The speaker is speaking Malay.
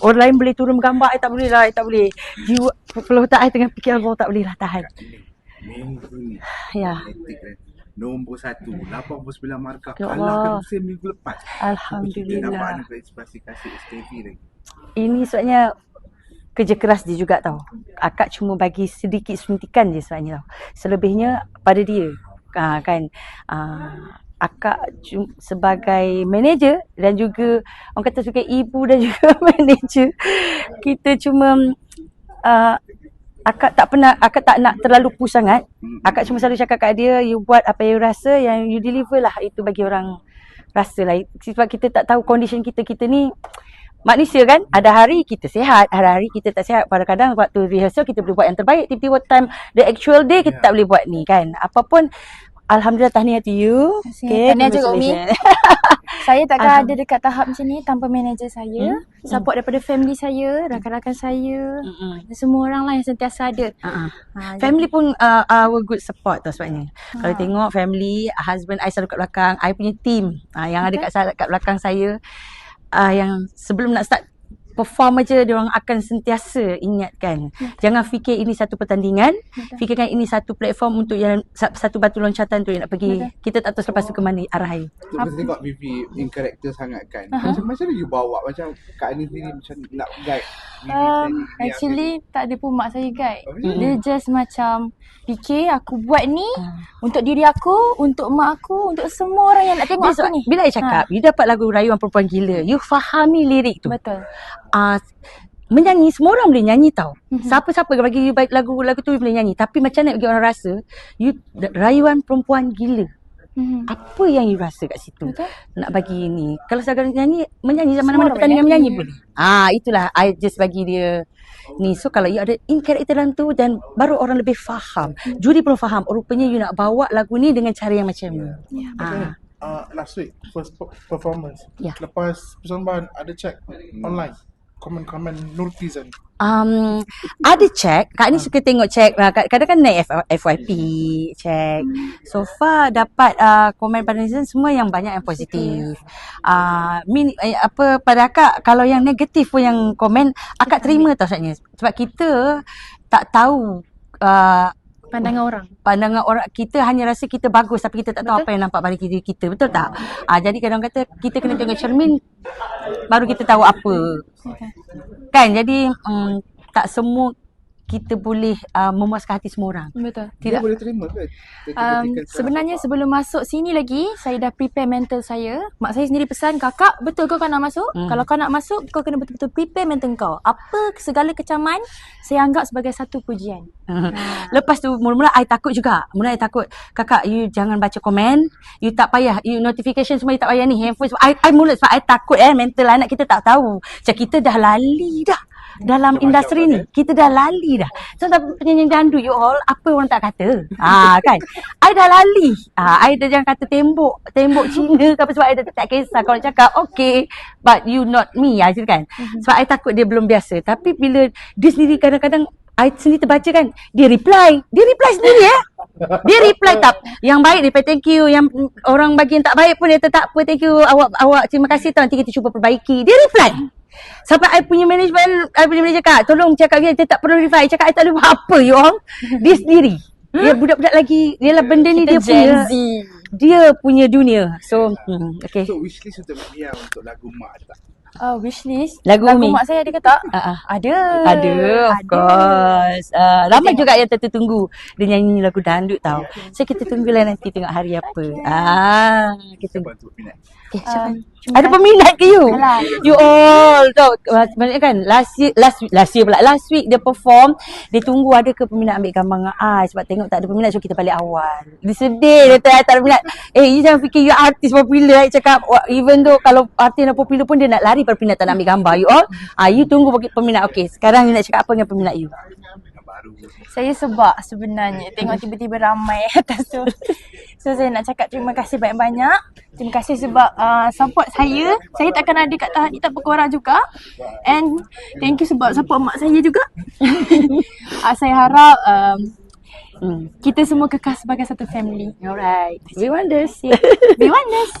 Orang lain boleh turun gambar, I tak boleh lah, I tak boleh. Jiwa, kalau tak I tengah fikir Allah tak boleh lah tahan. Minggu ni Ya. nombor 1 89 markah Ya kalahkan Allah. Hussein minggu lepas. Alhamdulillah. Kita dapat anugerah inspirasi kasih STV lagi. Ini sebabnya kerja keras dia juga tau. Akak cuma bagi sedikit suntikan je sebenarnya tau. Selebihnya pada dia. Kan. Akak sebagai manager dan juga orang kata sebagai ibu dan juga manager, kita cuma akak tak nak terlalu push sangat. Akak cuma selalu cakap kat dia, you buat apa yang you rasa, yang you deliver lah, itu bagi orang rasa lah. Sebab kita tak tahu condition kita ni manusia kan, ada hari kita sihat, ada hari kita tak sihat. Kadang-kadang waktu rehearsal kita boleh buat yang terbaik, tiba-tiba time the actual day kita tak boleh buat ni kan. Apapun, Alhamdulillah, tahniah to you. Okay, tahniah juga Umi. Saya takkan ada dekat tahap macam ni tanpa manager saya, support daripada family saya, rakan-rakan saya, dan semua orang lah yang sentiasa ada. Family pun our good support tau sebabnya. Kalau tengok family, husband I selalu kat belakang, I punya team yang ada kat belakang saya, yang sebelum nak start perform aja, diorang akan sentiasa ingatkan. Jangan fikir ini satu pertandingan, fikirkan ini satu platform untuk yang satu batu loncatan tu yang nak pergi. Kita tak tahu selepas tu ke mana arah air. Kita tengok Vivi in character sangat kan. Macam mana you bawa, macam Kak Ani sendiri macam nak guide Vivi actually tak ada pun mak saya guide. Dia just macam fikir aku buat ni untuk diri aku, untuk mak aku, untuk semua orang yang nak tengok aku ni. Bila I cakap, you dapat lagu Rayuan Perempuan Gila, you fahami lirik tu. Betul. Menyanyi, semua orang boleh nyanyi tau. Siapa-siapa bagi you baik lagu tu you boleh nyanyi. Tapi macam mana bagi orang rasa, you Rayuan Perempuan Gila. Apa yang you rasa kat situ? Betul. Nak bagi ni. Kalau sekadar menyanyi zaman mana pertandingan menyanyi boleh. Itulah I just bagi dia ni. So kalau you ada in character dalam tu, dan baru orang lebih faham. Juri pun faham, rupanya you nak bawa lagu ni dengan cara yang macam ni. Last week first performance, lepas persembahan ada check online komen-komen netizen. Ada check. Kak ni suka tengok check. Kadang kan naik FYP check. So far dapat komen pada netizen semua yang banyak yang positif. Pada akak, kalau yang negatif pun yang komen, akak terima tau sebenarnya. Sebab kita tak tahu pandangan orang. Kita hanya rasa kita bagus, tapi kita tak tahu apa yang nampak pada diri kita. Betul tak? Jadi kadang kata kita kena tengok cermin baru kita tahu apa. Kan? Jadi tak semua kita boleh memuaskan hati semua orang. Betul. Dia boleh terima ke? Sebenarnya sebelum masuk sini lagi, saya dah prepare mental saya. Mak saya sendiri pesan, kakak betul kau nak masuk? Kalau kau nak masuk, kau kena betul-betul prepare mental kau. Apa segala kecaman, saya anggap sebagai satu pujian. Lepas tu mula-mula I takut juga. Mula I takut, kakak you jangan baca komen, you tak payah, you notification semua you tak payah ni, handphone semua. I mula sebab I takut mental anak kita tak tahu. Macam kita dah lali dah dalam industri ni. Kita dah lali dah. So penyanyi dangdut you all, apa orang tak kata? Kan? I dah lali. I dah jangan kata tembok Cina ke apa, sebab I dah tak kisah. Kalau cakap okay, but you not me aja kan. Sebab I takut dia belum biasa. Tapi bila dia sendiri kadang-kadang I sendiri terbaca kan, dia reply sendiri dia reply tak. Yang baik dia thank you, yang orang bagi yang tak baik pun dia tak apa, thank you, awak terima kasih tau, nanti kita cuba perbaiki. Dia reply. Sampai I punya manager cakap, tolong cakap dia tak perlu reply. I cakap I tak boleh buat apa you all. Dia sendiri. Dia budak-budak lagi. Dia lah benda ni dia punya dunia. So okay. So wishlist untuk dia untuk lagu Mak ada tak? Wishlist lagu mak saya ada ke tak? Ada, of course. Ramai juga yang tertunggu dia nyanyi lagu dangdut tau. So kita tunggulah nanti tengok hari apa. Kita bantu peminat. Ada peminat ke you? You all tahu sebenarnya kan last week dia perform, dia tunggu ada ke peminat ambil gambar dengan I. Sebab tengok tak ada peminat, so kita balik awal. Dia sedih, dia tak ada peminat. You jangan fikir you artis popular. I cakap even though kalau artis yang popular pun dia nak lari pada peminat tak nak ambil gambar. You all you tunggu bagi peminat. Okay, sekarang you nak cakap apa dengan peminat you? Saya sebab sebenarnya tengok tiba-tiba ramai atas tu. So saya nak cakap terima kasih banyak-banyak. Terima kasih sebab support saya. Saya takkan ada kat tahap ni tanpa korang juga. And thank you sebab support mak saya juga. Saya harap kita semua kekal sebagai satu family. Alright. Be wonders. Be wonders.